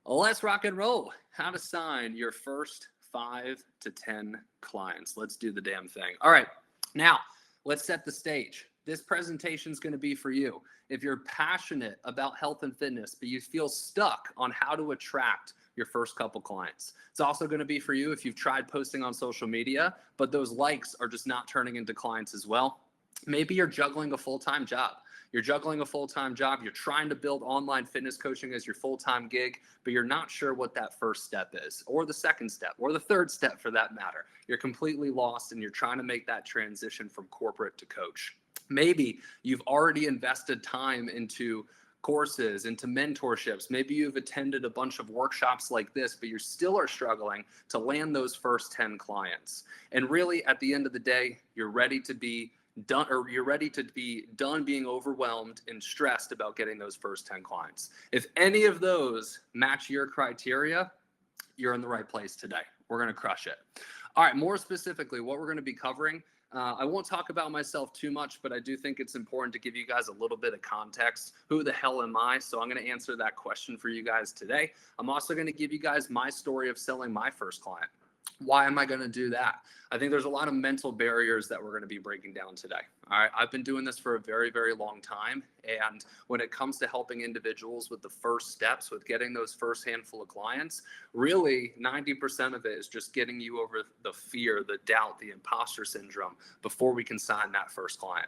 Let's rock and roll. How to sign your first 5 to 10 clients. Let's do the damn thing. All right. Now, let's set the stage. This presentation is going to be for you. If you're passionate about health and fitness, but you feel stuck on how to attract your first couple clients. It's also going to be for you if you've tried posting on social media, but those likes are just not turning into clients as well. Maybe you're juggling a full-time job. You're juggling a full-time job. You're trying to build online fitness coaching as your full-time gig, but you're not sure what that first step is, or the second step, or the third step for that matter. You're completely lost and you're trying to make that transition from corporate to coach. Maybe you've already invested time into courses, into mentorships. Maybe you've attended a bunch of workshops like this, but you still are struggling to land those first 10 clients. And really, at the end of the day, you're ready to be done, or you're ready to be done being overwhelmed and stressed about getting those first 10 clients. If any of those match your criteria, you're in the right place today. We're going to crush it. All right, more specifically, what we're going to be covering, I won't talk about myself too much, but I do think it's important to give you guys a little bit of context. Who the hell am I? So I'm going to answer that question for you guys today. I'm also going to give you guys my story of selling my first client. Why am I going to do that? I think there's a lot of mental barriers that we're going to be breaking down today. All right. I've been doing this for a very, very long time. And when it comes to helping individuals with the first steps, with getting those first handful of clients, really 90% of it is just getting you over the fear, the doubt, the imposter syndrome before we can sign that first client.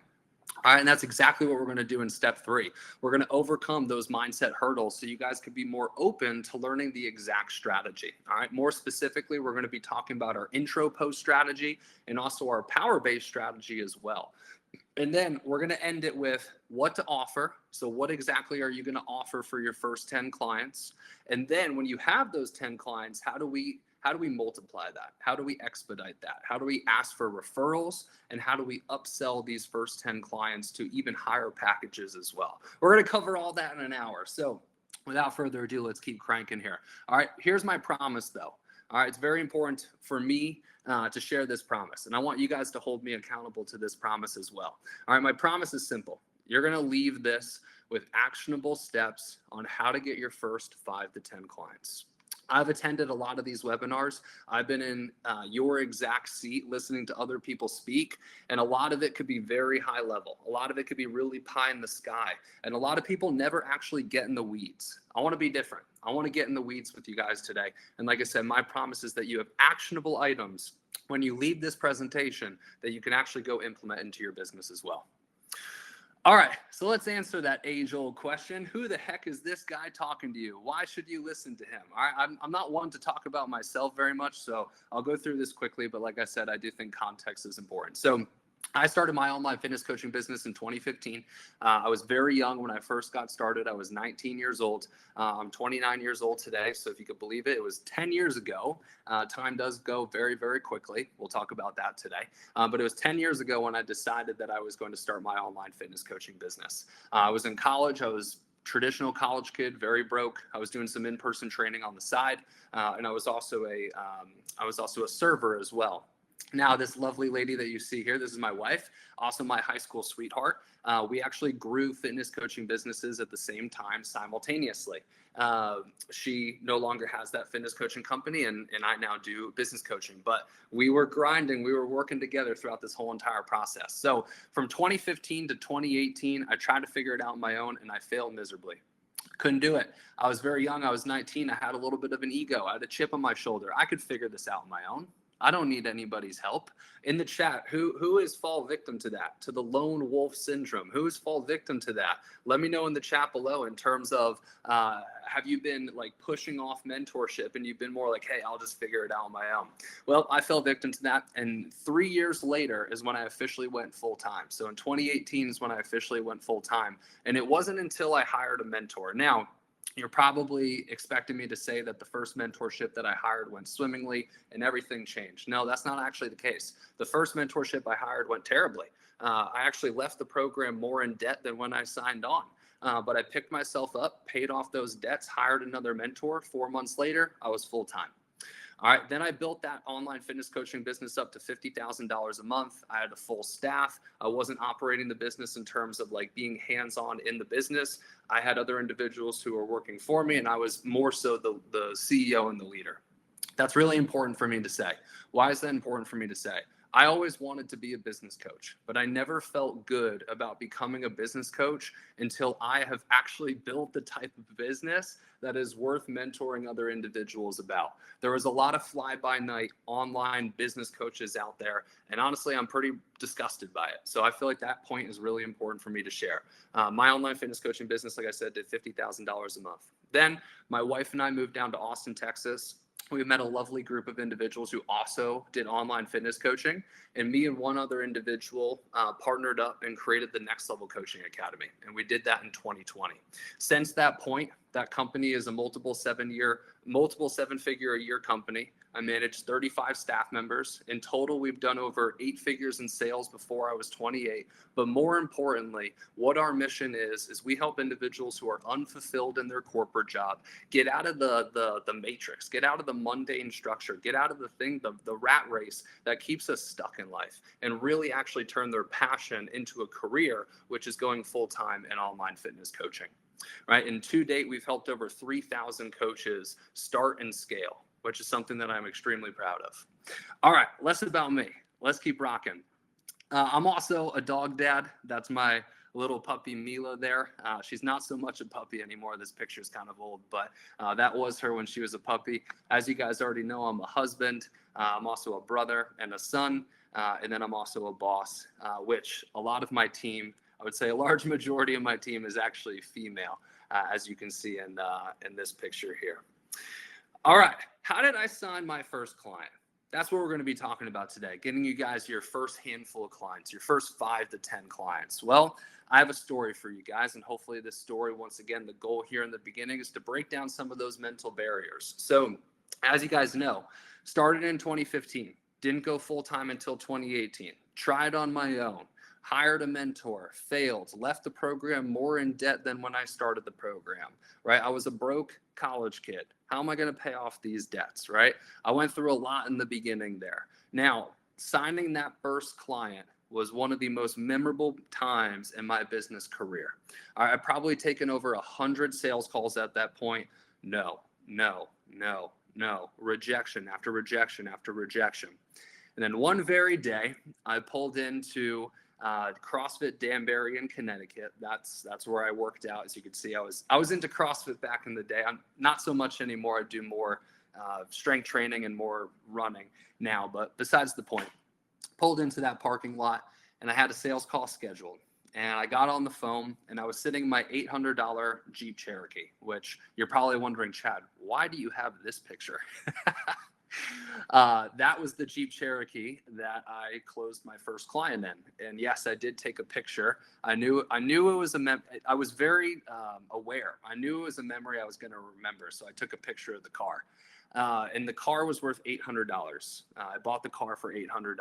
All right, and that's exactly what we're going to do in step 3. We're going to overcome those mindset hurdles so you guys can be more open to learning the exact strategy. All right, more specifically, we're going to be talking about our intro post strategy and also our power-based strategy as well. And then we're going to end it with what to offer. So what exactly are you going to offer for your first 10 clients? And then when you have those 10 clients, how do we multiply that? How do we expedite that? How do we ask for referrals? And how do we upsell these first 10 clients to even higher packages as well? We're going to cover all that in an hour. So without further ado, let's keep cranking here. All right, here's my promise though. All right, it's very important for me to share this promise. And I want you guys to hold me accountable to this promise as well. All right, my promise is simple. You're going to leave this with actionable steps on how to get your first 5 to 10 clients. I've attended a lot of these webinars. I've been in your exact seat listening to other people speak, and a lot of it could be very high level. A lot of it could be really pie in the sky, and a lot of people never actually get in the weeds. I want to be different. I want to get in the weeds with you guys today. And like I said, my promise is that you have actionable items when you leave this presentation that you can actually go implement into your business as well. All right, so let's answer that age-old question. Who the heck is this guy talking to you? Why should you listen to him? All right, I'm not one to talk about myself very much, so I'll go through this quickly. But like I said, I do think context is important. So I started my online fitness coaching business in 2015. I was very young when I first got started. I was 19 years old. I'm 29 years old today. So if you could believe it, it was 10 years ago. Time does go very, very quickly. We'll talk about that today. But it was 10 years ago when I decided that I was going to start my online fitness coaching business. I was in college. I was traditional college kid, very broke. I was doing some in-person training on the side, and I was also a server as well. Now, this lovely lady that you see here, this is my wife, also my high school sweetheart. We actually grew fitness coaching businesses at the same time simultaneously. She no longer has that fitness coaching company, and I now do business coaching. But we were grinding, we were working together throughout this whole entire process. So from 2015 to 2018, I tried to figure it out on my own, and I failed miserably. Couldn't do it. I was very young. I was 19. I had a little bit of an ego. I had a chip on my shoulder. I could figure this out on my own. I don't need anybody's help. In the chat, who is fall victim to that, to the lone wolf syndrome? Who is fall victim to that? Let me know in the chat below in terms of have you been like pushing off mentorship and you've been more like, hey, I'll just figure it out on my own. Well, I fell victim to that. And 3 years later is when I officially went full time. So in 2018 is when I officially went full time. And it wasn't until I hired a mentor. Now, you're probably expecting me to say that the first mentorship that I hired went swimmingly and everything changed. No, that's not actually the case. The first mentorship I hired went terribly. I actually left the program more in debt than when I signed on. But I picked myself up, paid off those debts, hired another mentor. 4 months later, I was full time. All right, then I built that online fitness coaching business up to $50,000 a month. I had a full staff. I wasn't operating the business in terms of like being hands-on in the business. I had other individuals who were working for me, and I was more so the CEO and the leader. That's really important for me to say. Why is that important for me to say? I always wanted to be a business coach, but I never felt good about becoming a business coach until I have actually built the type of business that is worth mentoring other individuals about. There was a lot of fly-by-night online business coaches out there, and honestly, I'm pretty disgusted by it. So I feel like that point is really important for me to share. My online fitness coaching business, like I said, did $50,000 a month. Then my wife and I moved down to Austin, Texas. We met a lovely group of individuals who also did online fitness coaching, and me and one other individual partnered up and created the Next Level Coaching Academy, and we did that in 2020. Since that point, that company is a multiple seven-figure a year company. I managed 35 staff members. In total, we've done over 8 figures in sales before I was 28. But more importantly, what our mission is we help individuals who are unfulfilled in their corporate job get out of the matrix, get out of the mundane structure, get out of the rat race that keeps us stuck in life, and really actually turn their passion into a career, which is going full-time in online fitness coaching. Right? And to date, we've helped over 3,000 coaches start and scale, which is something that I'm extremely proud of. All right, less about me. Let's keep rocking. I'm also a dog dad. That's my little puppy Mila there. She's not so much a puppy anymore. This picture is kind of old, but that was her when she was a puppy. As you guys already know, I'm a husband. I'm also a brother and a son. And then I'm also a boss, which a lot of my team, I would say a large majority of my team is actually female, as you can see in this picture here. All right, how did I sign my first client? That's what we're going to be talking about today, getting you guys your first handful of clients, your first 5 to 10 clients. Well, I have a story for you guys, and hopefully this story, once again, the goal here in the beginning is to break down some of those mental barriers. So, as you guys know, started in 2015, didn't go full-time until 2018, tried on my own, hired a mentor, failed, left the program more in debt than when I started the program, right? I was a broke college kid. How am I going to pay off these debts, right? I went through a lot in the beginning there. Now, signing that first client was one of the most memorable times in my business career. I'd probably taken over 100 sales calls at that point. No, rejection after rejection after rejection. And then one very day, I pulled into CrossFit Danbury in Connecticut. That's where I worked out. As you can see, I was into CrossFit back in the day. I'm not so much anymore. I do more strength training and more running now. But besides the point, pulled into that parking lot and I had a sales call scheduled. And I got on the phone and I was sitting in my $800 Jeep Cherokee, which you're probably wondering, Chad, why do you have this picture? That was the Jeep Cherokee that I closed my first client in. And yes, I did take a picture. I knew it was I was very aware. I knew it was a memory I was going to remember. So I took a picture of the car. And the car was worth $800. I bought the car for $800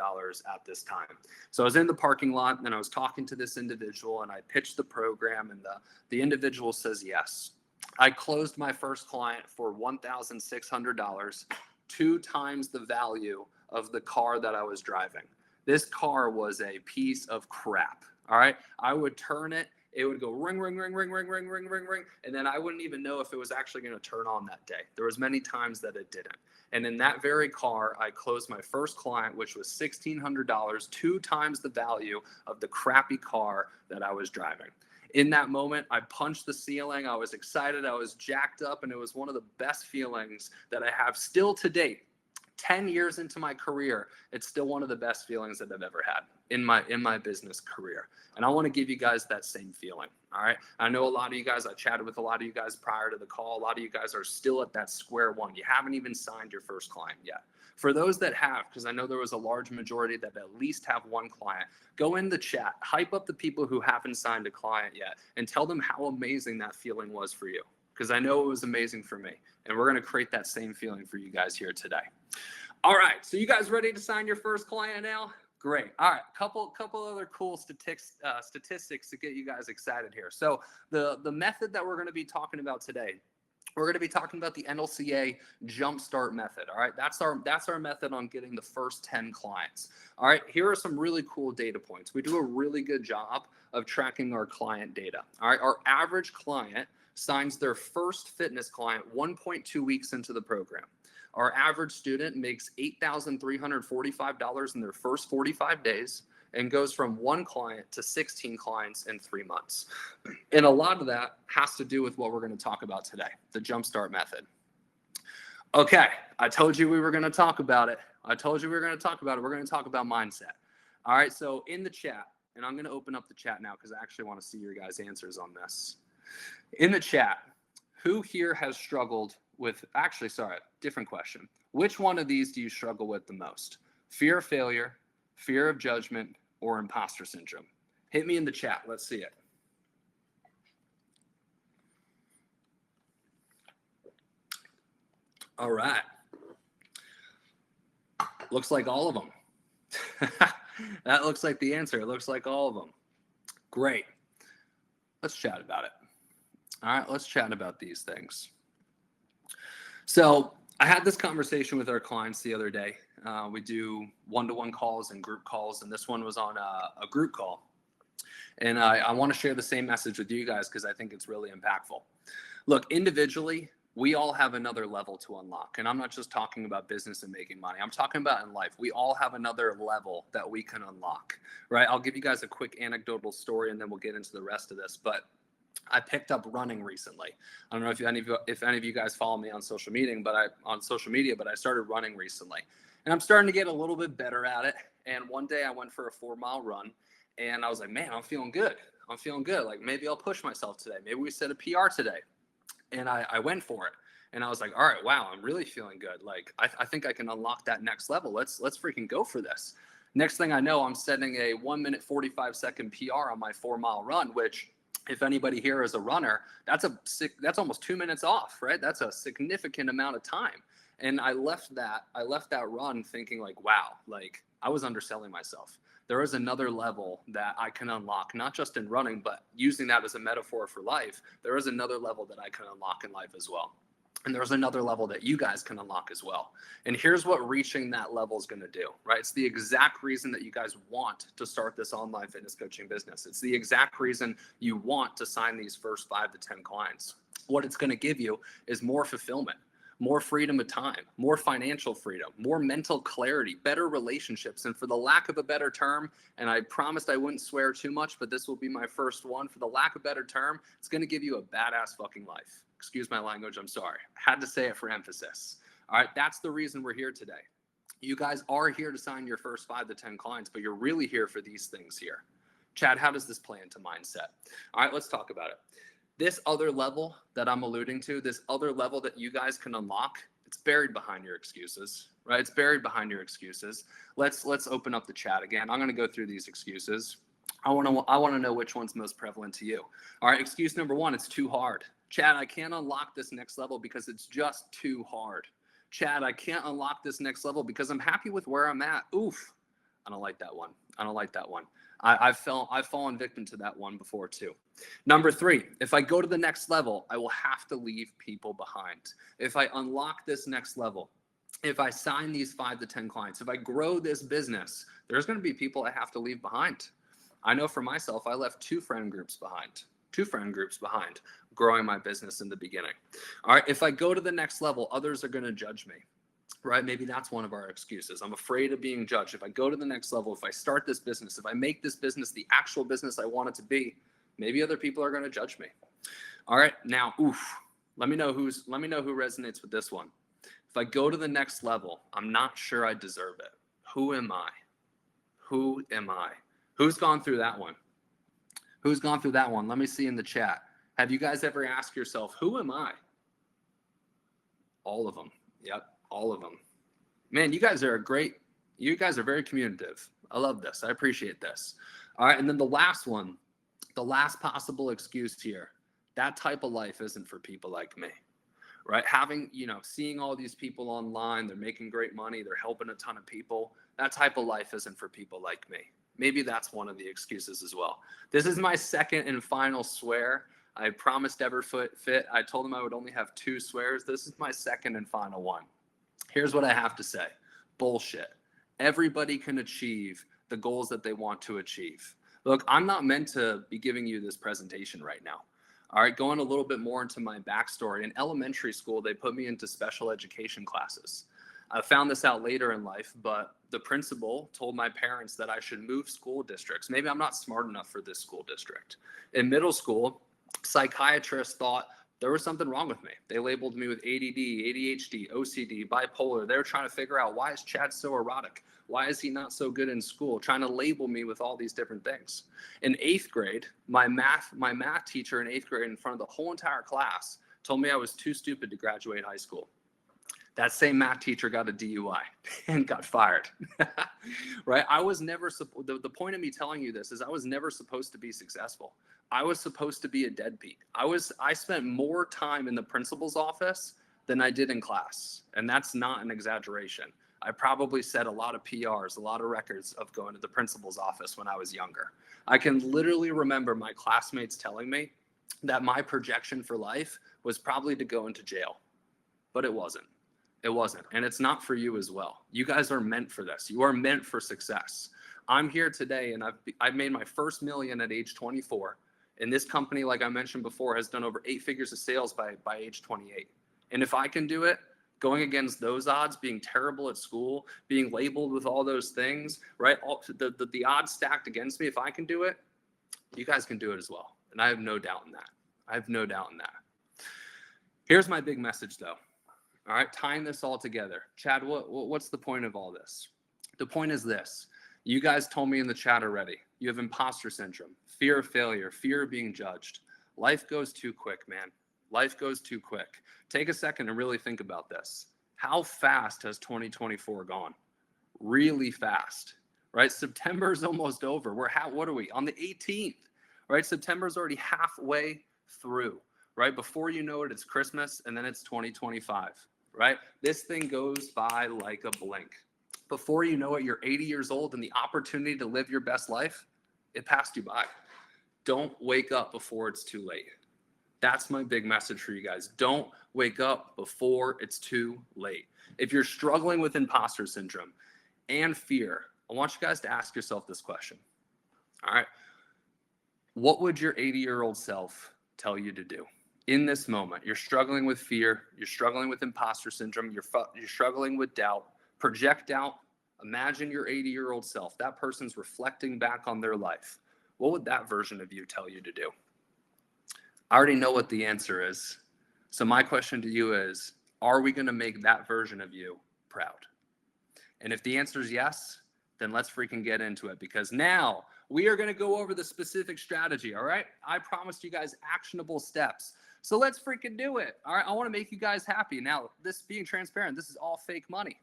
at this time. So I was in the parking lot and I was talking to this individual and I pitched the program and the individual says yes. I closed my first client for $1,600, 2 times the value of the car that I was driving. This car was a piece of crap. All right. I would turn it. It would go ring, ring, ring, ring, ring, ring, ring, ring, ring. And then I wouldn't even know if it was actually going to turn on that day. There was many times that it didn't. And in that very car, I closed my first client, which was $1,600, 2 times the value of the crappy car that I was driving. In that moment, I punched the ceiling. I was excited. I was jacked up. And it was one of the best feelings that I have still to date. 10 years into my career, it's still one of the best feelings that I've ever had in my business career. And I want to give you guys that same feeling. All right. I know a lot of you guys, I chatted with a lot of you guys prior to the call. A lot of you guys are still at that square one. You haven't even signed your first client yet. For those that have, because I know there was a large majority that at least have one client, go in the chat, hype up the people who haven't signed a client yet, and tell them how amazing that feeling was for you. Because I know it was amazing for me. And we're going to create that same feeling for you guys here today. All right. So you guys ready to sign your first client now? Great. All right. Couple other cool statistics to get you guys excited here. So the method that we're going to be talking about today, we're going to be talking about the NLCA Jumpstart method. All right, that's our method on getting the first 10 clients. All right, here are some really cool data points. We do a really good job of tracking our client data. All right, our average client signs their first fitness client 1.2 weeks into the program. Our average student makes $8,345 in their first 45 days and goes from 1 client to 16 clients in 3 months. And a lot of that has to do with what we're going to talk about today, the Jumpstart method. Okay, I told you we were going to talk about it. We're going to talk about mindset. All right, so in the chat, and I'm going to open up the chat now because I actually want to see your guys' answers on this. In the chat, who here has struggled with, different question. Which one of these do you struggle with the most? Fear of failure, fear of judgment, or imposter syndrome? Hit me in the chat. Let's see it. All right. Looks like all of them. That looks like the answer. It looks like all of them. Great. Let's chat about it. All right, let's chat about these things. So I had this conversation with our clients the other day. We do one-to-one calls and group calls, and this one was on a group call. And I want to share the same message with you guys because I think it's really impactful. Look, individually, we all have another level to unlock. And I'm not just talking about business and making money. I'm talking about in life. We all have another level that we can unlock, right? I'll give you guys a quick anecdotal story, and then we'll get into the rest of this. But I picked up running recently. I don't know if any of you guys follow me on social media, but I started running recently. And I'm starting to get a little bit better at it. And one day I went for a 4-mile run, and I was like, man, I'm feeling good. Like, maybe I'll push myself today. Maybe we set a PR today. And I went for it. And I was like, all right, wow, I'm really feeling good. Like, I think I can unlock that next level. Let's freaking go for this. Next thing I know, I'm setting a 1-minute 45-second PR on my 4-mile run, which, if anybody here is a runner, that's almost 2 minutes off, right? That's a significant amount of time. And I left that run thinking like, wow, like I was underselling myself. There is another level that I can unlock, not just in running, but using that as a metaphor for life. There is another level that I can unlock in life as well. And there's another level that you guys can unlock as well. And here's what reaching that level is going to do, right? It's the exact reason that you guys want to start this online fitness coaching business. It's the exact reason you want to sign these first 5 to 10 clients. What it's going to give you is more fulfillment, more freedom of time, more financial freedom, more mental clarity, better relationships. And for the lack of a better term, and I promised I wouldn't swear too much, but this will be my first one. For the lack of a better term, it's going to give you a badass fucking life. Excuse my language, I'm sorry. I had to say it for emphasis. All right, that's the reason we're here today. You guys are here to sign your first 5 to 10 clients, but you're really here for these things here. Chad, how does this play into mindset? All right, let's talk about it. This other level that I'm alluding to, this other level that you guys can unlock, it's buried behind your excuses, right? It's buried behind your excuses. Let's open up the chat again. I'm going to go through these excuses. I want to know which one's most prevalent to you. All right, excuse number 1, it's too hard. Chad, I can't unlock this next level because it's just too hard. Chad, I can't unlock this next level because I'm happy with where I'm at. Oof. I don't like that one. I've fallen victim to that one before too. Number 3, if I go to the next level, I will have to leave people behind. If I unlock this next level, if I sign these 5 to 10 clients, if I grow this business, there's going to be people I have to leave behind. I know for myself, I left 2 friend groups behind growing my business in the beginning. All right, if I go to the next level, others are going to judge me, right? Maybe that's one of our excuses. I'm afraid of being judged. If I go to the next level, if I start this business, if I make this business the actual business I want it to be, maybe other people are going to judge me. All right, now, let me know who resonates with this one. If I go to the next level, I'm not sure I deserve it. Who am I? Who's gone through that one? Let me see in the chat. Have you guys ever asked yourself, who am I? All of them. Yep, all of them. Man, you guys are very communicative. I love this. I appreciate this. All right, and then the last one, the last possible excuse here, that type of life isn't for people like me, right? Seeing all these people online, they're making great money, they're helping a ton of people. That type of life isn't for people like me. Maybe that's one of the excuses as well. This is my second and final swear. I promised fit. I told them I would only have 2 swears. This is my second and final one. Here's what I have to say. Bullshit. Everybody can achieve the goals that they want to achieve. Look, I'm not meant to be giving you this presentation right now. All right, going a little bit more into my backstory. In elementary school, they put me into special education classes. I found this out later in life, but the principal told my parents that I should move school districts. Maybe I'm not smart enough for this school district. In middle school, psychiatrists thought there was something wrong with me. They labeled me with ADD, ADHD, OCD, bipolar. They were trying to figure out, why is Chad so erotic? Why is he not so good in school? Trying to label me with all these different things. In 8th grade, my math teacher in 8th grade, in front of the whole entire class, told me I was too stupid to graduate high school. That same math teacher got a DUI and got fired. Right? I was never, the point of me telling you this is I was never supposed to be successful. I was supposed to be a deadbeat. I spent more time in the principal's office than I did in class. And that's not an exaggeration. I probably set a lot of PRs, a lot of records of going to the principal's office when I was younger. I can literally remember my classmates telling me that my projection for life was probably to go into jail, but it wasn't. It wasn't. And it's not for you as well. You guys are meant for this. You are meant for success. I'm here today and I've made my first million at age 24. And this company, like I mentioned before, has done over 8 figures of sales by age 28. And if I can do it, going against those odds, being terrible at school, being labeled with all those things, right? The odds stacked against me, if I can do it, you guys can do it as well. And I have no doubt in that. I have no doubt in that. Here's my big message though. All right, tying this all together. Chad, what's the point of all this? The point is this. You guys told me in the chat already. You have imposter syndrome, fear of failure, fear of being judged. Life goes too quick, man. Life goes too quick. Take a second and really think about this. How fast has 2024 gone? Really fast, right? September is almost over. What are we? On the 18th, right? September's already halfway through, right? Before you know it, it's Christmas and then it's 2025, right? This thing goes by like a blink. Before you know it, you're 80 years old and the opportunity to live your best life, it passed you by. Don't wake up before it's too late. That's my big message for you guys. Don't wake up before it's too late. If you're struggling with imposter syndrome and fear, I want you guys to ask yourself this question. All right. What would your 80-year-old self tell you to do in this moment? You're struggling with fear. You're struggling with imposter syndrome. You're struggling with doubt. Project out. Imagine your 80-year-old self. That person's reflecting back on their life. What would that version of you tell you to do? I already know what the answer is. So my question to you is, are we going to make that version of you proud? And if the answer is yes, then let's freaking get into it, because now we are going to go over the specific strategy. All right. I promised you guys actionable steps. So let's freaking do it. All right. I want to make you guys happy. Now, this being transparent, this is all fake money.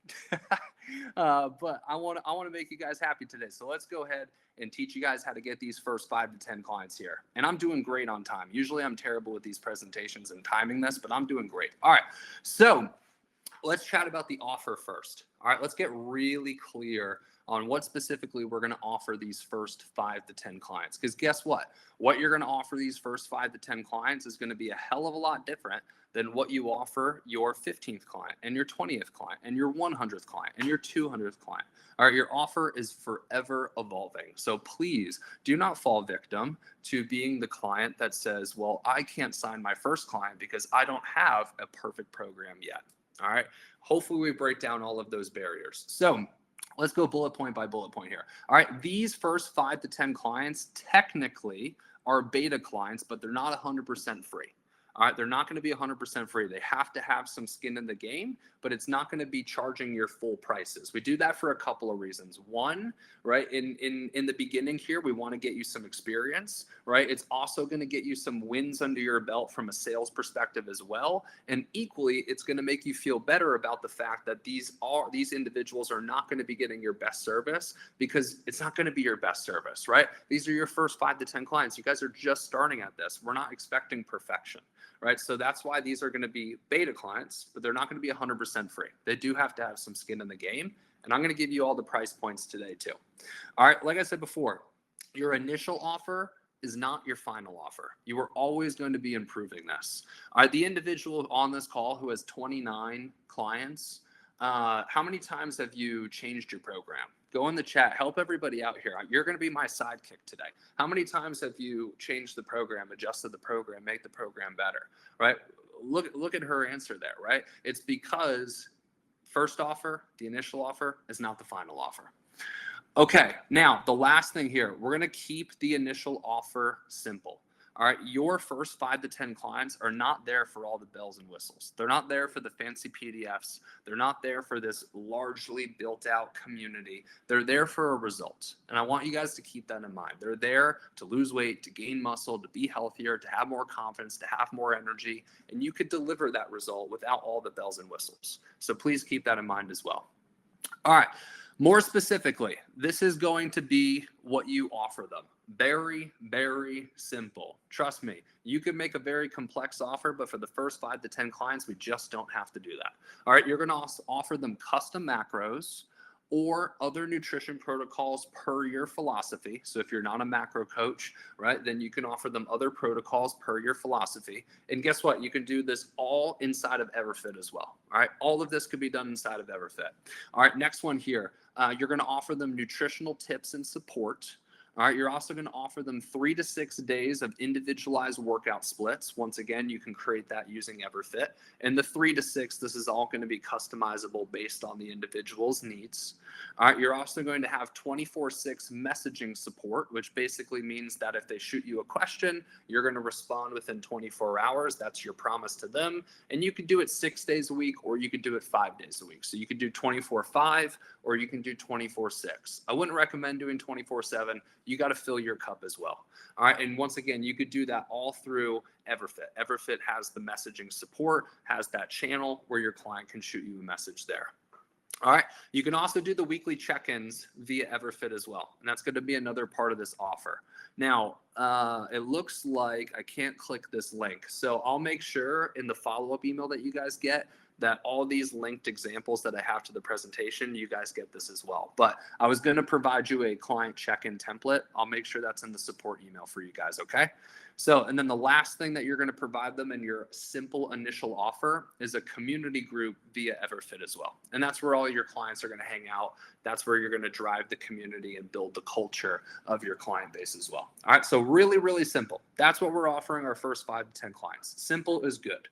But I want to make you guys happy today. So let's go ahead and teach you guys how to get these first 5 to 10 clients here. And I'm doing great on time. Usually I'm terrible with these presentations and timing this, but I'm doing great. All right. So let's chat about the offer first. All right. Let's get really clear on what specifically we're going to offer these first 5 to 10 clients. Because guess what? What you're going to offer these first 5 to 10 clients is going to be a hell of a lot different than what you offer your 15th client and your 20th client and your 100th client and your 200th client. All right, your offer is forever evolving. So please do not fall victim to being the client that says, well, I can't sign my first client because I don't have a perfect program yet. All right, hopefully we break down all of those barriers. So let's go bullet point by bullet point here. All right, these first 5 to 10 clients technically are beta clients, but they're not 100% free. All right, they're not going to be 100% free. They have to have some skin in the game, but it's not going to be charging your full prices. We do that for a couple of reasons. One, right, in the beginning here, we want to get you some experience, right? It's also going to get you some wins under your belt from a sales perspective as well. And equally, it's going to make you feel better about the fact that these individuals are not going to be getting your best service, because it's not going to be your best service, right? These are your first 5 to 10 clients. You guys are just starting at this. We're not expecting perfection. Right. So that's why these are going to be beta clients, but they're not going to be 100% free. They do have to have some skin in the game. And I'm going to give you all the price points today too. All right. Like I said before, your initial offer is not your final offer. You are always going to be improving this. All right, the individual on this call who has 29 clients, how many times have you changed your program? Go in the chat, help everybody out here. You're going to be my sidekick today. How many times have you changed the program, adjusted the program, make the program better, right? Look at her answer there, right? It's because first offer, the initial offer, is not the final offer. Okay, now the last thing here, we're going to keep the initial offer simple. All right, your first 5 to 10 clients are not there for all the bells and whistles. They're not there for the fancy PDFs. They're not there for this largely built out community. They're there for a result. And I want you guys to keep that in mind. They're there to lose weight, to gain muscle, to be healthier, to have more confidence, to have more energy. And you could deliver that result without all the bells and whistles. So please keep that in mind as well. All right. More specifically, this is going to be what you offer them. Very, very simple. Trust me, you could make a very complex offer, but for the first 5 to 10 clients, we just don't have to do that. All right, you're going to offer them custom macros or other nutrition protocols per your philosophy. So if you're not a macro coach, right, then you can offer them other protocols per your philosophy. And guess what? You can do this all inside of EverFit as well. All right, all of this could be done inside of EverFit. All right, next one here. You're going to offer them nutritional tips and support. All right, you're also going to offer them 3 to 6 days of individualized workout splits. Once again, you can create that using EverFit. And the 3 to 6, this is all going to be customizable based on the individual's needs. All right, you're also going to have 24/6 messaging support, which basically means that if they shoot you a question, you're going to respond within 24 hours. That's your promise to them. And you can do it 6 days a week, or you could do it 5 days a week. So you could do 24/5, or you can do 24/6. I wouldn't recommend doing 24/7. You got to fill your cup as well. All right. And once again, you could do that all through EverFit. EverFit has the messaging support, has that channel where your client can shoot you a message there. All right. You can also do the weekly check-ins via EverFit as well. And that's going to be another part of this offer. Now, it looks like I can't click this link. So I'll make sure in the follow-up email that you guys get that all these linked examples that I have to the presentation, you guys get this as well. But I was going to provide you a client check-in template. I'll make sure that's in the support email for you guys, okay? So, and then the last thing that you're going to provide them in your simple initial offer is a community group via EverFit as well. And that's where all your clients are going to hang out. That's where you're going to drive the community and build the culture of your client base as well. All right, so really, really simple. That's what we're offering our first 5 to 10 clients. Simple is good.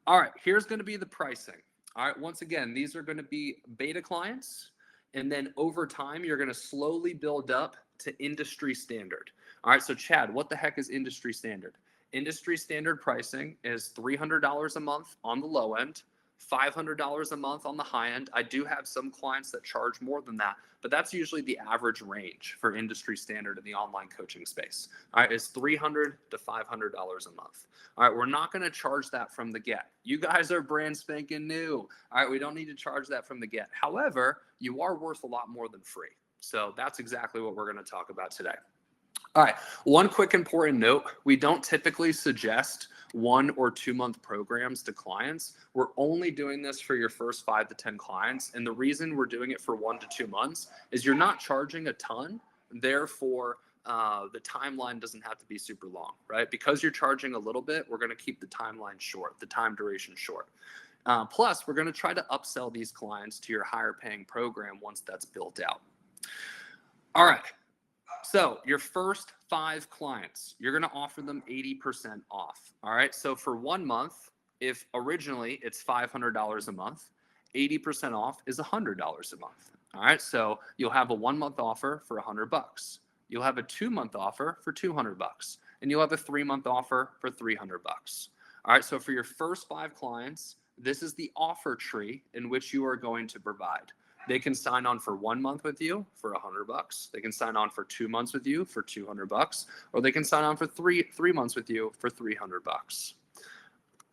All right, here's going to be the pricing. All right, once again, these are going to be beta clients. And then over time, you're going to slowly build up to industry standard. All right, so Chad, what the heck is industry standard? Industry standard pricing is $300 a month on the low end, $500 a month on the high end. I do have some clients that charge more than that, but that's usually the average range for industry standard in the online coaching space. All right, it's $300 to $500 a month. All right, we're not going to charge that from the get. You guys are brand spanking new. All right, we don't need to charge that from the get. However, you are worth a lot more than free. So that's exactly what we're going to talk about today. All right, one quick important note, we don't typically suggest 1 or 2 month programs to clients. We're only doing this for your first 5 to 10 clients. And the reason we're doing it for 1 to 2 months is you're not charging a ton. Therefore, the timeline doesn't have to be super long, right? Because you're charging a little bit, we're going to keep the timeline short, the time duration short. Plus, we're going to try to upsell these clients to your higher paying program once that's built out. All right. So your first 5 clients, you're going to offer them 80% off. All right. So for 1 month, if originally it's $500 a month, 80% off is $100 a month. All right. So you'll have a 1 month offer for $100. You'll have a 2 month offer for $200, and you'll have a 3 month offer for $300. All right. So for your first 5 clients, this is the offer tree in which you are going to provide. They can sign on for 1 month with you for $100. They can sign on for 2 months with you for $200, or they can sign on for three months with you for $300.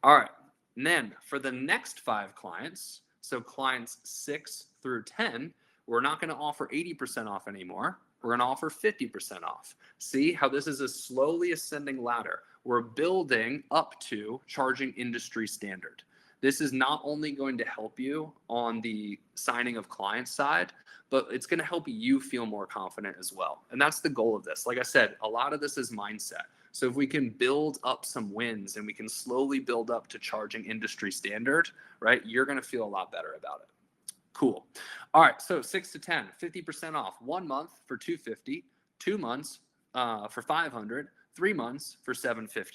All right. And then for the next 5 clients, so clients 6 through 10, we're not going to offer 80% off anymore. We're going to offer 50% off. See how this is a slowly ascending ladder. We're building up to charging industry standard. This is not only going to help you on the signing of client side, but it's going to help you feel more confident as well. And that's the goal of this. Like I said, a lot of this is mindset. So if we can build up some wins and we can slowly build up to charging industry standard, right, you're going to feel a lot better about it. Cool. All right. So 6 to 10, 50% off, 1 month for $250, 2 months for $500, 3 months for $750.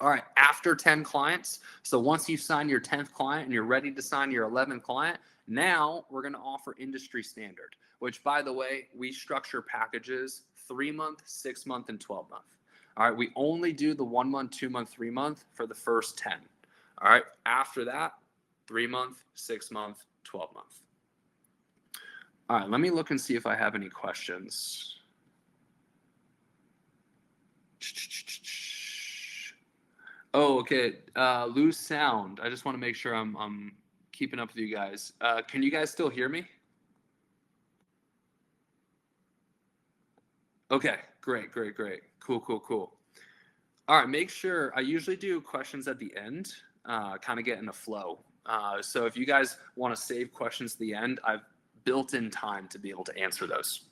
All right. After 10 clients. So once you sign your 10th client and you're ready to sign your 11th client, now we're going to offer industry standard, which, by the way, we structure packages 3-month, 6-month, and 12-month. All right. We only do the 1 month, 2 month, 3 month for the first 10. All right. After that, 3-month, 6-month, 12-month. All right. Let me look and see if I have any questions. Oh, okay. Lose sound. I just want to make sure I'm keeping up with you guys. Can you guys still hear me? Okay, great. Cool. All right, make sure, I usually do questions at the end, kind of get in a flow. So if you guys want to save questions at the end, I've built in time to be able to answer those.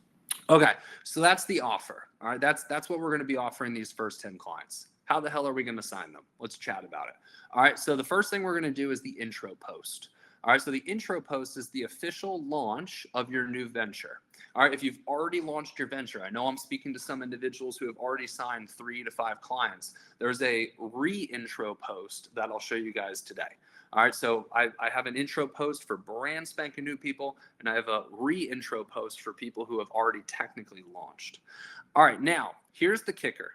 Okay, so that's the offer. All right, that's what we're going to be offering these first 10 clients. How the hell are we going to sign them? Let's chat about it. All right, so the first thing we're going to do is the intro post. All right, so the intro post is the official launch of your new venture. All right, if you've already launched your venture, I know I'm speaking to some individuals who have already signed 3 to 5 clients. There's a re-intro post that I'll show you guys today. All right, so I have an intro post for brand spanking new people, and I have a re-intro post for people who have already technically launched. All right, now here's the kicker.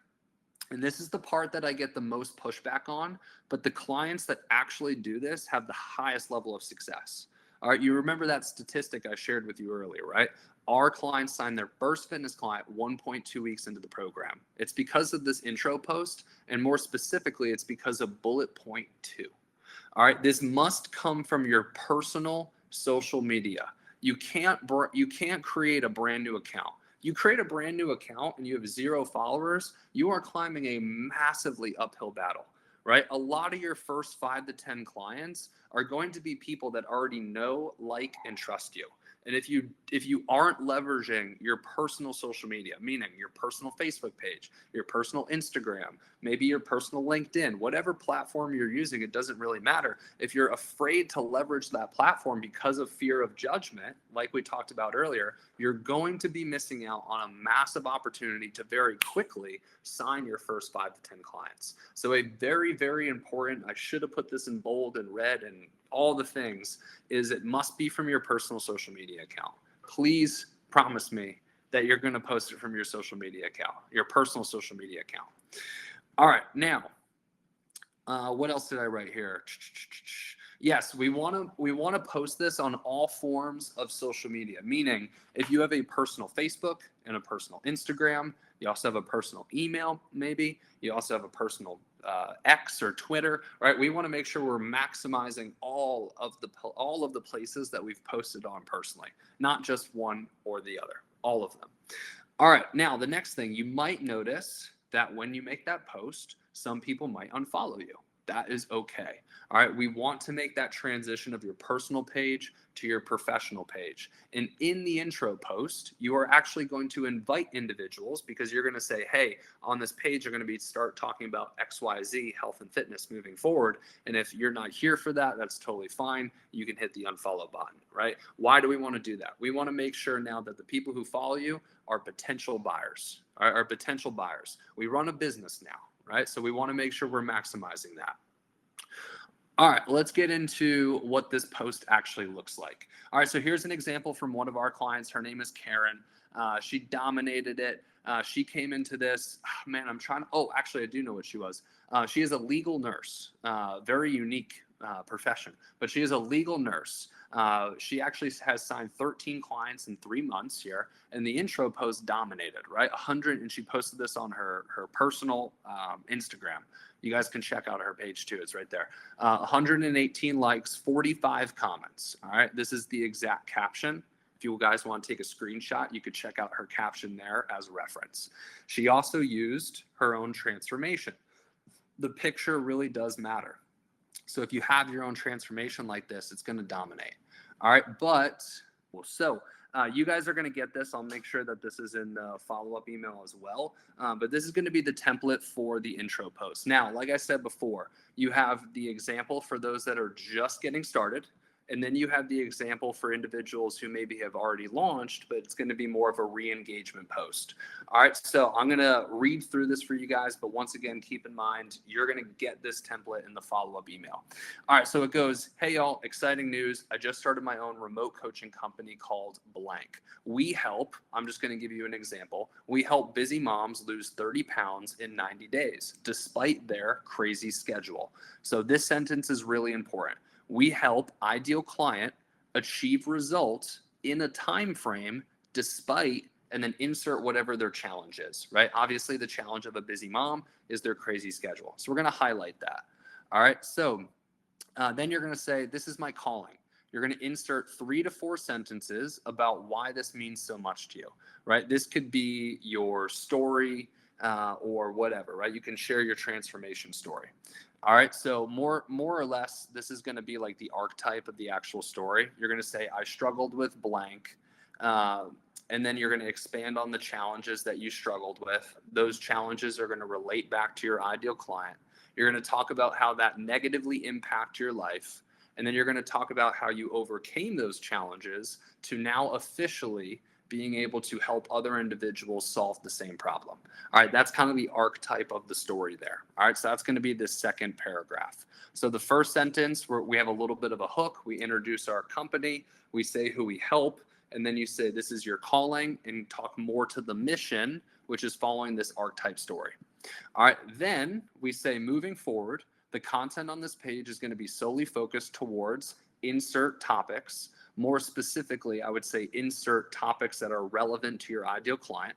And this is the part that I get the most pushback on, but the clients that actually do this have the highest level of success. All right, you remember that statistic I shared with you earlier, right? Our clients sign their first fitness client 1.2 weeks into the program. It's because of this intro post, and more specifically, it's because of bullet point 2. All right, this must come from your personal social media. You can't create a brand new account. You create a brand new account and you have 0 followers, you are climbing a massively uphill battle, right? A lot of your first 5 to 10 clients are going to be people that already know, like, and trust you. And if you aren't leveraging your personal social media, meaning your personal Facebook page, your personal Instagram, maybe your personal LinkedIn, whatever platform you're using, it doesn't really matter. If you're afraid to leverage that platform because of fear of judgment, like we talked about earlier, you're going to be missing out on a massive opportunity to very quickly sign your first 5 to 10 clients. So a very, very important, I should have put this in bold and red and all the things, is it must be from your personal social media account. Please promise me that you're going to post it from your social media account, your personal social media account. All right, now, what else did I write here? Yes, we want to post this on all forms of social media, meaning if you have a personal Facebook and a personal Instagram, you also have a personal email, maybe, you also have a personal X or Twitter, right? We want to make sure we're maximizing all of the places that we've posted on personally, not just one or the other, all of them. All right, now the next thing, you might notice that when you make that post, some people might unfollow you. That is okay. All right, we want to make that transition of your personal page to your professional page. And in the intro post, you are actually going to invite individuals because you're going to say, hey, on this page, you're going to start talking about XYZ, health and fitness moving forward. And if you're not here for that, that's totally fine. You can hit the unfollow button, right? Why do we want to do that? We want to make sure now that the people who follow you are potential buyers, are potential buyers. We run a business now, right? So we want to make sure we're maximizing that. All right, let's get into what this post actually looks like. All right, so here's an example from one of our clients. Her name is Karen. She dominated it. She came into this, actually, I do know what she was. She is a legal nurse, very unique profession, but she is a legal nurse. She actually has signed 13 clients in 3 months here, and the intro post dominated, right? 100, and she posted this on her personal Instagram. You guys can check out her page too. It's right there. 118 likes, 45 comments. All right, this is the exact caption. If you guys want to take a screenshot, you could check out her caption there as a reference. She also used her own transformation. The picture really does matter. So if you have your own transformation like this, it's going to dominate. All right. But you guys are going to get this. I'll make sure that this is in the follow-up email as well. But this is going to be the template for the intro post. Now, like I said before, you have the example for those that are just getting started. And then you have the example for individuals who maybe have already launched, but it's going to be more of a re-engagement post. All right, so I'm going to read through this for you guys, but once again, keep in mind, you're going to get this template in the follow-up email. All right, so it goes, hey y'all, exciting news. I just started my own remote coaching company called blank. We help, I'm just going to give you an example. We help busy moms lose 30 pounds in 90 days, despite their crazy schedule. So this sentence is really important. We help ideal client achieve results in a time frame despite, and then insert whatever their challenge is, right? Obviously, the challenge of a busy mom is their crazy schedule. So we're going to highlight that. All right. So then you're going to say, this is my calling. You're going to insert 3 to 4 sentences about why this means so much to you, right? This could be your story or whatever, right? You can share your transformation story. All right, so more or less, this is going to be like the archetype of the actual story. You're going to say, I struggled with blank, and then you're going to expand on the challenges that you struggled with. Those challenges are going to relate back to your ideal client. You're going to talk about how that negatively impacted your life, and then you're going to talk about how you overcame those challenges to now officially being able to help other individuals solve the same problem. All right, that's kind of the archetype of the story there. All right, so that's going to be the second paragraph. So the first sentence, we have a little bit of a hook. We introduce our company, we say who we help, and then you say this is your calling and talk more to the mission, which is following this archetype story. All right, then we say moving forward, the content on this page is going to be solely focused towards insert topics. More specifically, I would say insert topics that are relevant to your ideal client.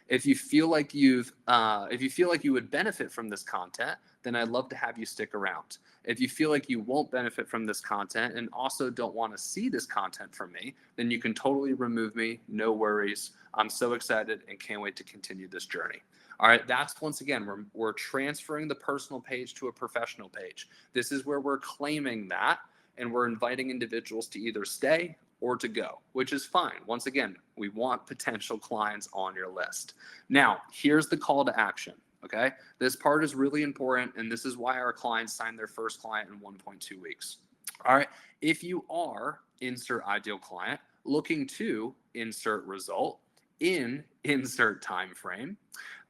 If you feel like you would benefit from this content, then I'd love to have you stick around. If you feel like you won't benefit from this content and also don't want to see this content from me, then you can totally remove me. No worries. I'm so excited and can't wait to continue this journey. All right, that's once again, we're transferring the personal page to a professional page. This is where we're claiming that, and we're inviting individuals to either stay or to go, which is fine. Once again, we want potential clients on your list. Now, here's the call to action, okay? This part is really important, and this is why our clients sign their first client in 1.2 weeks. All right, if you are, insert ideal client, looking to insert result in insert time frame,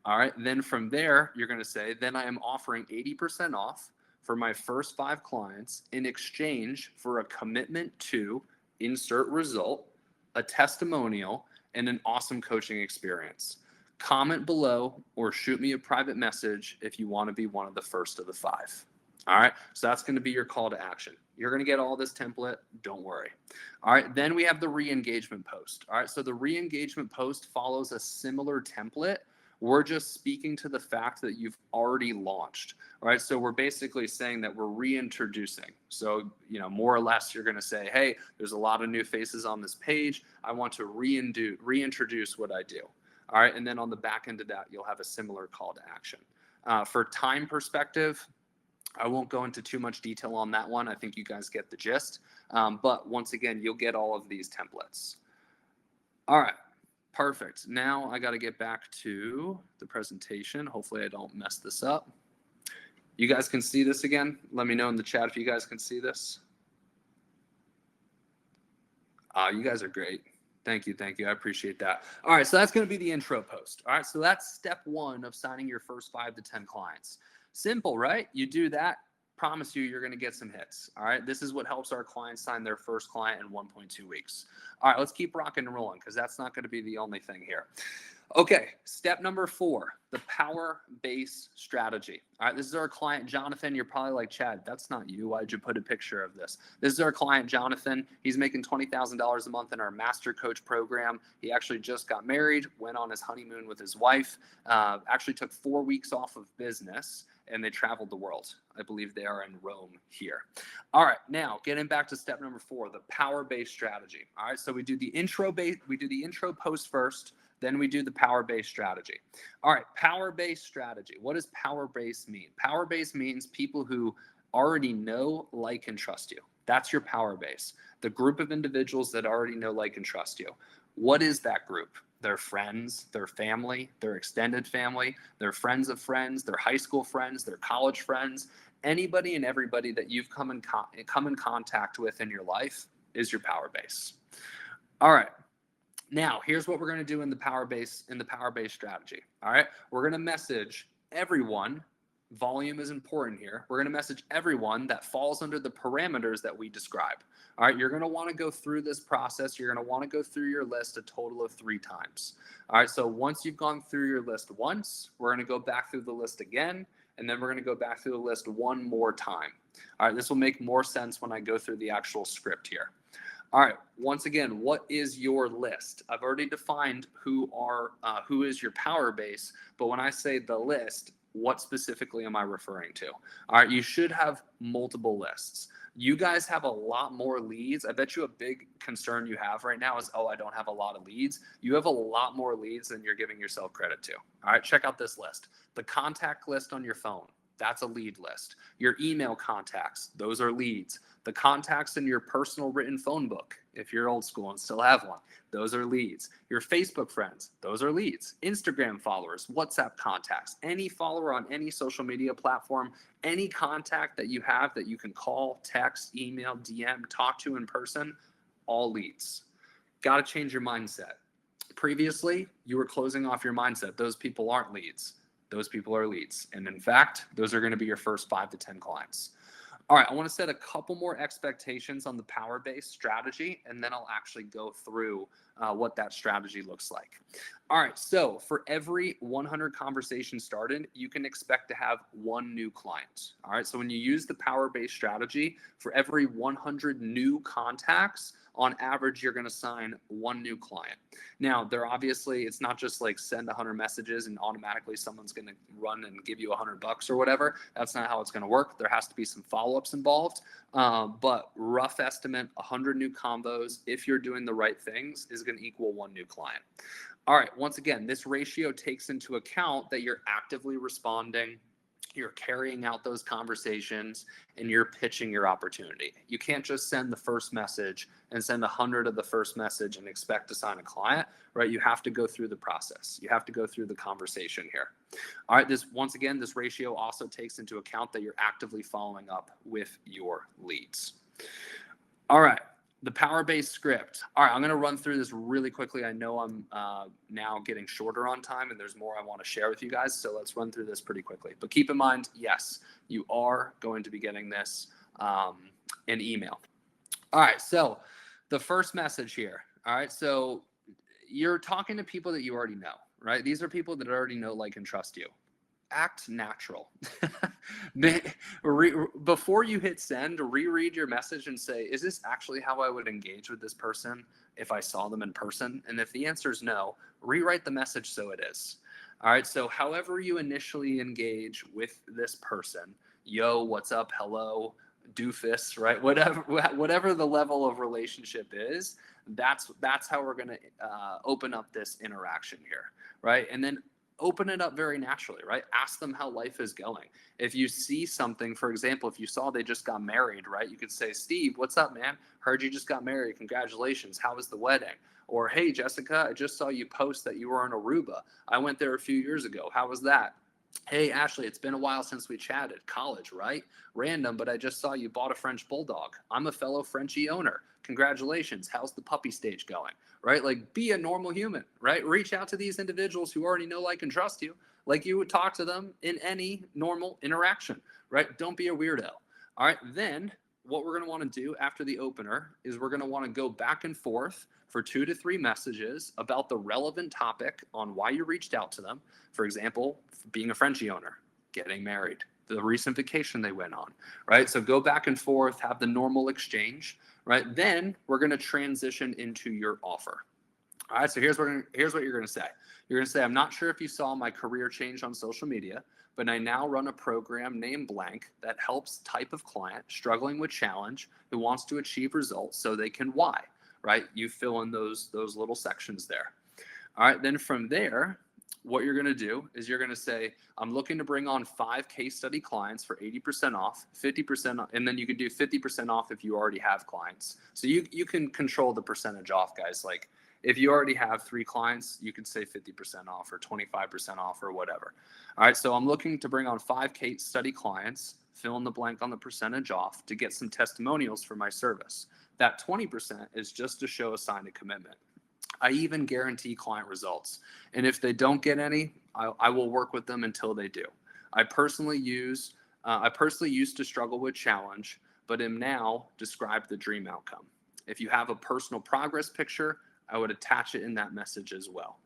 all right, then from there, you're gonna say, then I am offering 80% off for my first 5 clients in exchange for a commitment to insert result, a testimonial, and an awesome coaching experience. Comment below or shoot me a private message if you want to be one of the first of the 5. All right, so that's going to be your call to action. You're going to get all this template, don't worry. All right, then we have the re-engagement post. All right, so the re-engagement post follows a similar template. We're just speaking to the fact that you've already launched, right? So we're basically saying that we're reintroducing. So, more or less, you're going to say, hey, there's a lot of new faces on this page. I want to reintroduce what I do. All right. And then on the back end of that, you'll have a similar call to action. For time perspective, I won't go into too much detail on that one. I think you guys get the gist. But once again, you'll get all of these templates. All right. Perfect. Now I got to get back to the presentation. Hopefully I don't mess this up. You guys can see this again? Let me know in the chat if you guys can see this. You guys are great. Thank you. I appreciate that. All right, so that's going to be the intro post. All right, so that's step 1 of signing your first 5 to 10 clients. Simple, right? You do that, promise you're going to get some hits. All right, this is what helps our clients sign their first client in 1.2 weeks. All right, let's keep rocking and rolling because that's not going to be the only thing here. Okay, step number 4, the power base strategy. All right, this is our client, Jonathan. You're probably like, Chad, that's not you. Why'd you put a picture of this? This is our client, Jonathan. He's making $20,000 a month in our master coach program. He actually just got married, went on his honeymoon with his wife, actually took 4 weeks off of business, and they traveled the world. I believe they are in Rome here. All right, now getting back to step number 4, the power base strategy. All right, so we do the intro post first. Then we do the power base strategy. All right, power base strategy. What does power base mean? Power base means people who already know, like, and trust you. That's your power base. The group of individuals that already know, like, and trust you. What is that group? Their friends, their family, their extended family, their friends of friends, their high school friends, their college friends. Anybody and everybody that you've come in contact with in your life is your power base. All right. Now, here's what we're going to do in the power base strategy. All right. We're going to message everyone. Volume is important here. We're going to message everyone that falls under the parameters that we describe. All right. You're going to want to go through this process. You're going to want to go through your list a total of 3 times. All right. So once you've gone through your list once, we're going to go back through the list again. And then we're going to go back through the list one more time. All right. This will make more sense when I go through the actual script here. All right. Once again, what is your list? I've already defined who is your power base, but when I say the list, what specifically am I referring to? All right. You should have multiple lists. You guys have a lot more leads. I bet you a big concern you have right now is, oh, I don't have a lot of leads. You have a lot more leads than you're giving yourself credit to. All right. Check out this list. The contact list on your phone. That's a lead list. Your email contacts, those are leads. The contacts in your personal written phone book, if you're old school and still have one, those are leads. Your Facebook friends, those are leads. Instagram followers, WhatsApp contacts, any follower on any social media platform, any contact that you have that you can call, text, email, DM, talk to in person, all leads. Got to change your mindset. Previously, you were closing off your mindset. Those people aren't leads. Those people are leads. And in fact, those are going to be your first 5 to 10 clients. All right, I want to set a couple more expectations on the power-based strategy, and then I'll actually go through what that strategy looks like. All right, so for every 100 conversations started, you can expect to have 1 new client. All right, so when you use the power-based strategy, for every 100 new contacts, on average, you're going to sign 1 new client. Now, it's not just like send 100 messages and automatically someone's going to run and give you $100 or whatever. That's not how it's going to work. There has to be some follow-ups involved. But rough estimate, 100 new combos, if you're doing the right things, is going to equal 1 new client. All right. Once again, this ratio takes into account that you're actively responding, you're carrying out those conversations, and you're pitching your opportunity. You can't just send the first message and send 100 of the first message and expect to sign a client, right? You have to go through the process. You have to go through the conversation here. All right. This ratio also takes into account that you're actively following up with your leads. All right. The power-based script. All right, I'm going to run through this really quickly. I know I'm now getting shorter on time, and there's more I want to share with you guys, so let's run through this pretty quickly. But keep in mind, yes, you are going to be getting this in email. All right, so the first message here. All right, so you're talking to people that you already know, right? These are people that already know, like, and trust you. Act natural. Before you hit send, reread your message and say, is this actually how I would engage with this person if I saw them in person? And if the answer is no, rewrite the message so it is. All right. So however you initially engage with this person, yo, what's up? Hello, doofus, right? Whatever the level of relationship is, that's how we're going to open up this interaction here. Right. And then open it up very naturally, right? Ask them how life is going. If you see something, for example, if you saw they just got married, right? You could say, Steve, what's up, man? Heard you just got married. Congratulations. How was the wedding? Or, hey, Jessica, I just saw you post that you were in Aruba. I went there a few years ago. How was that? Hey, Ashley, it's been a while since we chatted. College, right? Random, but I just saw you bought a French bulldog. I'm a fellow Frenchie owner. Congratulations. How's the puppy stage going? Right? Like, be a normal human, right? Reach out to these individuals who already know, like, and trust you, like you would talk to them in any normal interaction, right? Don't be a weirdo. All right. Then what we're going to want to do after the opener is we're going to want to go back and forth for 2 to 3 messages about the relevant topic on why you reached out to them. For example, being a Frenchie owner, getting married, the recent vacation they went on, right? So go back and forth, have the normal exchange, right? Then we're going to transition into your offer. All right, so here's what you're going to say. You're going to say, I'm not sure if you saw my career change on social media, but I now run a program named blank that helps type of client struggling with challenge who wants to achieve results so they can why, right? You fill in those little sections there. All right, then from there, what you're going to do is you're going to say, I'm looking to bring on 5 case study clients for 80% off, 50% off, and then you can do 50% off if you already have clients. So you can control the percentage off, guys. Like if you already have 3 clients, you could say 50% off or 25% off or whatever. All right, so I'm looking to bring on 5 case study clients, fill in the blank on the percentage off to get some testimonials for my service. That 20% is just to show a sign of commitment. I even guarantee client results. And if they don't get any, I will work with them until they do. I personally used to struggle with challenge, but am now described the dream outcome. If you have a personal progress picture, I would attach it in that message as well.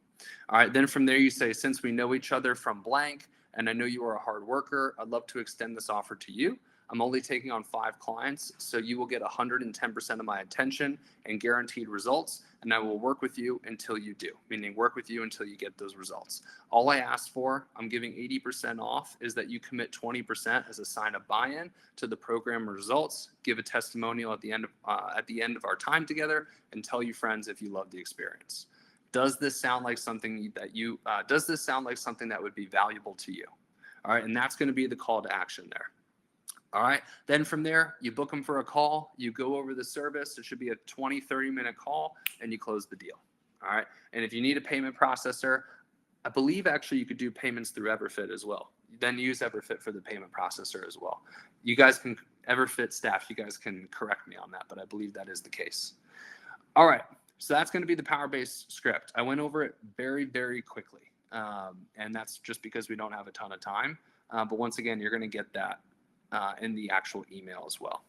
All right, then from there you say, since we know each other from blank, and I know you are a hard worker, I'd love to extend this offer to you. I'm only taking on 5 clients, so you will get 110% of my attention and guaranteed results, and I will work with you until you do, meaning work with you until you get those results. All I asked for, I'm giving 80% off, is that you commit 20% as a sign of buy-in to the program results, give a testimonial at the end of our time together, and tell your friends if you love the experience. Does this sound like something that would be valuable to you? All right, and that's going to be the call to action there. All right. Then from there, you book them for a call. You go over the service. It should be a 20, 30-minute call, and you close the deal. All right. And if you need a payment processor, I believe actually you could do payments through Everfit as well. Then use Everfit for the payment processor as well. You guys can, Everfit staff, you guys can correct me on that, but I believe that is the case. All right. So that's going to be the Power-Based script. I went over it very, very quickly. And that's just because we don't have a ton of time. But once again, you're going to get that in the actual email as well.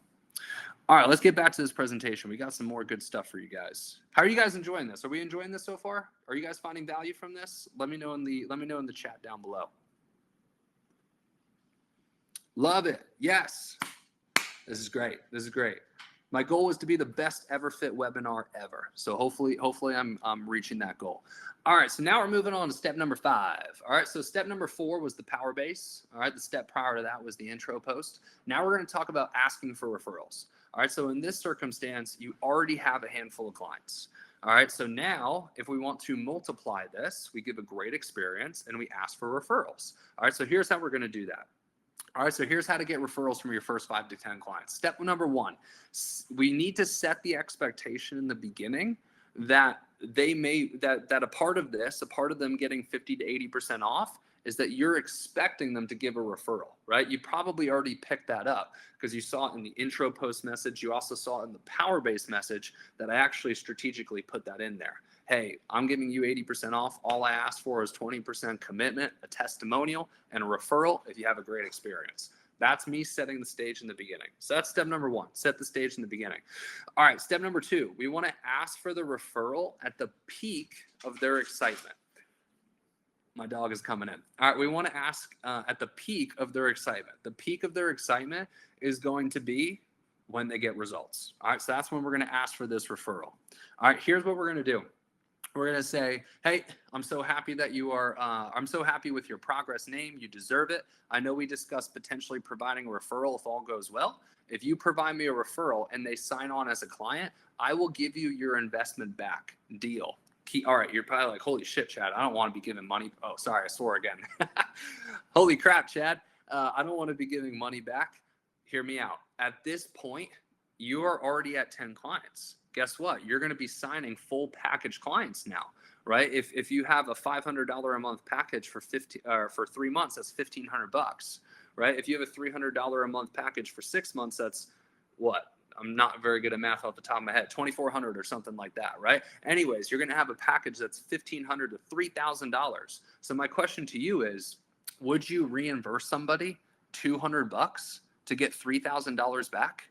All right, let's get back to this presentation. We got some more good stuff for you guys. How are you guys enjoying this? Are we enjoying this so far? Are you guys finding value from this? Let me know in the chat down below. Love it. Yes. This is great. This is great. My goal is to be the best Everfit webinar ever. So hopefully I'm reaching that goal. All right, so now we're moving on to step number 5. All right, so step number 4 was the power base. All right, the step prior to that was the intro post. Now we're going to talk about asking for referrals. All right, so in this circumstance, you already have a handful of clients. All right, so now if we want to multiply this, we give a great experience and we ask for referrals. All right, so here's how we're going to do that. All right, so here's how to get referrals from your first 5 to 10 clients. Step number 1, we need to set the expectation in the beginning that a part of them getting 50 to 80% off is that you're expecting them to give a referral, right? You probably already picked that up because you saw it in the intro post message. You also saw it in the Power-Based message that I actually strategically put that in there. Hey, I'm giving you 80% off. All I asked for is 20% commitment, a testimonial, and a referral if you have a great experience. That's me setting the stage in the beginning. So that's step number 1, set the stage in the beginning. All right, step number 2, we want to ask for the referral at the peak of their excitement. My dog is coming in. All right, we want to ask at the peak of their excitement. The peak of their excitement is going to be when they get results. All right, so that's when we're going to ask for this referral. All right, here's what we're going to do. We're going to say, hey, I'm so happy that I'm so happy with your progress name. You deserve it. I know we discussed potentially providing a referral if all goes well. If you provide me a referral and they sign on as a client, I will give you your investment back. Deal. All right, you're probably like, holy shit, Chad, I don't want to be giving money. Oh, sorry, I swore again. Holy crap, Chad. I don't want to be giving money back. Hear me out. At this point, you are already at 10 clients. Guess what? You're going to be signing full package clients now, right? If you have a $500 a month package for 3 months, that's $1,500, right? If you have a $300 a month package for 6 months, that's what? I'm not very good at math off the top of my head, $2,400 or something like that, right? Anyways, you're going to have a package that's $1,500 to $3,000. So my question to you is, would you reimburse somebody $200 to get $3,000 back?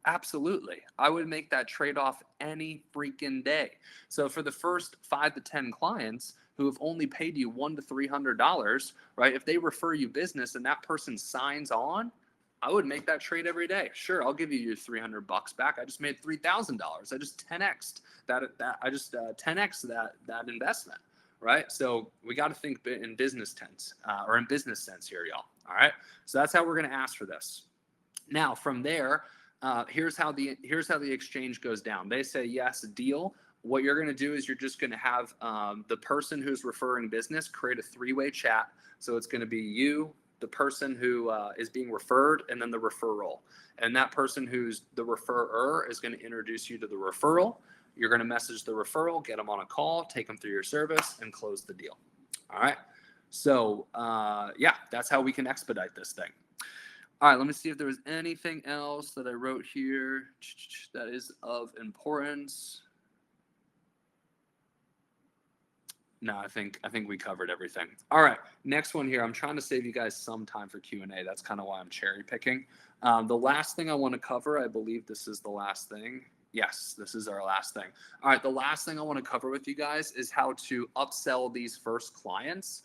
Absolutely. I would make that trade-off any freaking day. So for the first 5 to 10 clients who have only paid you $100 to $300, right? If they refer you business and that person signs on, I would make that trade every day. Sure, I'll give you your $300 back. I just made $3,000. I just 10x'd that investment, right? So we got to think in business sense, here, y'all. All right. So that's how we're going to ask for this. Now from there, here's how the exchange goes down. They say yes, deal. what you're going to do is you're just going to have the person who's referring business create a three-way chat. So it's going to be you, the person who is being referred, and then the referral. And that person who's the referrer is going to introduce you to the referral. You're going to message the referral, get them on a call, take them through your service, and close the deal. All right. So yeah, that's how we can expedite this thing. All right, let me see if there was anything else that I wrote here that is of importance. No, I think we covered everything. All right, next one here. I'm trying to save you guys some time for Q&A. That's kind of why I'm cherry picking. The last thing I want to cover, I believe this is the last thing. Yes, this is our last thing. All right, the last thing I want to cover with you guys is how to upsell these first clients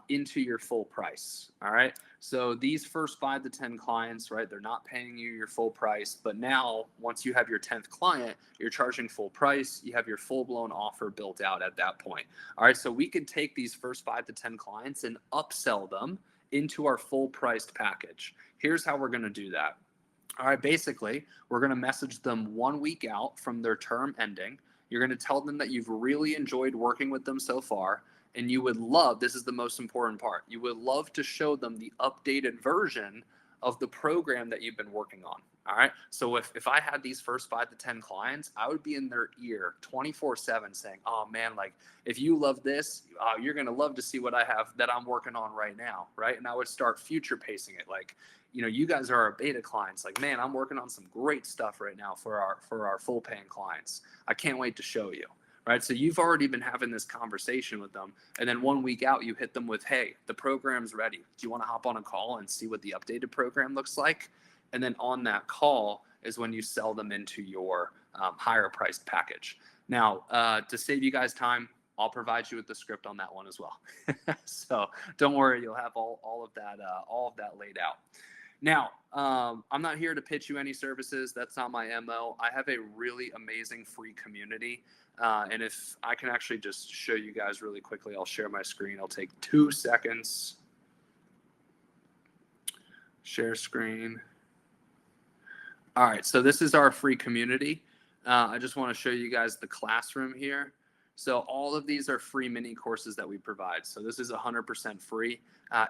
into your full price. All right. So these first 5 to 10 clients, right, they're not paying you your full price, but now once you have your 10th client, you're charging full price. You have your full blown offer built out at that point. All right. So we could take these first 5 to 10 clients and upsell them into our full priced package. Here's how we're going to do that. All right. Basically, we're going to message them 1 week out from their term ending. You're going to tell them that you've really enjoyed working with them so far. And you would love, this is the most important part, you would love to show them the updated version of the program that you've been working on. All right. So if I had these first 5 to 10 clients, I would be in their ear 24/7 saying, oh man, like if you love this, you're going to love to see what I have that I'm working on right now. Right. And I would start future pacing it. Like, you know, you guys are our beta clients. Like, man, I'm working on some great stuff right now for our full paying clients. I can't wait to show you. Right. So you've already been having this conversation with them. And then 1 week out, you hit them with, hey, the program's ready. Do you want to hop on a call and see what the updated program looks like? And then on that call is when you sell them into your higher priced package. Now, to save you guys time, I'll provide you with the script on that one as well. So don't worry, you'll have all of that laid out. Now, I'm not here to pitch you any services. That's not my MO. I have a really amazing free community. And if I can actually just show you guys really quickly, I'll share my screen. I'll take 2 seconds. Share screen. All right, so this is our free community. I just want to show you guys the classroom here. So all of these are free mini courses that we provide. So this is 100% free.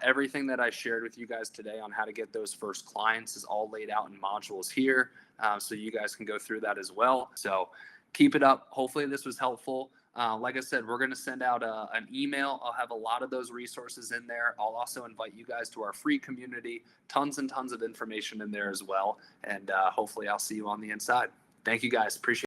Everything that I shared with you guys today on how to get those first clients is all laid out in modules here. So you guys can go through that as well. So keep it up. Hopefully this was helpful. Like I said, we're going to send out an email. I'll have a lot of those resources in there. I'll also invite you guys to our free community. Tons and tons of information in there as well. And hopefully I'll see you on the inside. Thank you guys. Appreciate it.